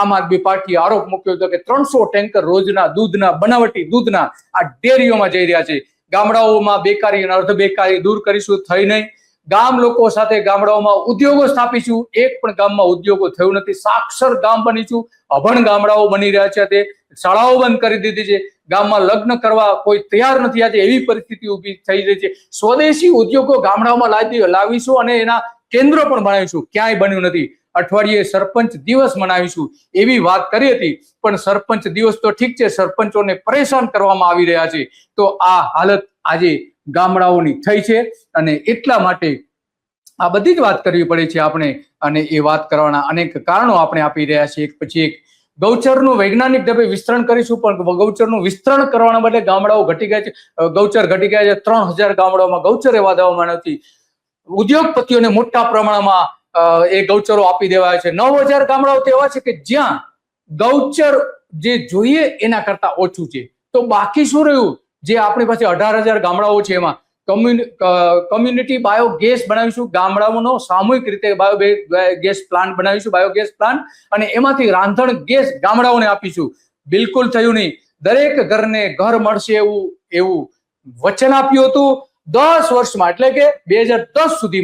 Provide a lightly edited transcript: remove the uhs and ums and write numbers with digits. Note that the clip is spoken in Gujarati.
આમ આદમી પાર્ટીએ આરોપ મૂક્યો હતો કે 300 ટેન્કર રોજના દૂધના, બનાવટી દૂધના આ ડેરીઓમાં જઈ રહ્યા છે. ગામડાઓમાં બેકારી અને અર્ધ બેકારી દૂર કરીશું, થઈ નહીં. ગામ લોકો સાથે ગામડાઓમાં ઉદ્યોગો સ્થાપીશું, એક પણ ગામમાં ઉદ્યોગો થયું નથી. સાક્ષર ગામ બનીશું, અભણ ગામડાઓ બની રહ્યા છે. તે શાળાઓ બંધ કરી દીધી છે. ગામમાં લગ્ન કરવા કોઈ તૈયાર નથી, આજે એવી પરિસ્થિતિ ઊભી થઈ રહી છે. સ્વદેશી ઉદ્યોગો ગામડાઓમાં લાવીશું અને એના કેન્દ્રો પણ બનાવીશું. ક્યાંય બન્યું નથી. અઠવાડિયે સરપંચ દિવસ મનાવીશું એવી વાત કરી હતી, પણ સરપંચ દિવસ તો ઠીક છે, સરપંચોને પરેશાન કરવામાં આવી રહ્યા છે. તો આ હાલત આજે ગામડાઓની થઈ છે અને એટલા માટે આ બધી જ વાત કરવી પડે છે આપણે, અને એ વાત કરવાના અનેક કારણો આપણે આપી રહ્યા છીએ. એક પછી એક ગૌચરનું વૈજ્ઞાનિક ઢબે વિસ્તરણ કરીશું, પણ ગૌચરનું વિસ્તરણ કરવાના બદલે ગામડાઓ ઘટી ગયા છે, ગૌચર ઘટી ગયા છે. 3000 ગામડાઓમાં ગૌચર એવા દેવામાં નથી. ઉદ્યોગપતિઓને મોટા પ્રમાણમાં એ ગૌચરો આપી દેવાય છે. 9000 ગામડાઓ તો એવા છે કે જ્યાં ગૌચર જે જોઈએ એના કરતા ઓછું છે. તો બાકી શું રહ્યું? જે આપણી પાસે 18000 ગામડાઓ છે એમાં કમ્યુનિટી બાયોગેસ બનાવીશું. ગામડાઓનો સામૂહિક રીતે બાયોગેસ પ્લાન્ટ બનાવીશું, બાયોગેસ પ્લાન્ટ, અને એમાંથી રાંધણ ગેસ ગામડાઓને આપીશું. બિલકુલ થયું નહીં. દરેક ઘરને ઘર મળશે એવું વચન આપ્યું હતું 10 વર્ષમાં, એટલે કે 2010 સુધીમાં.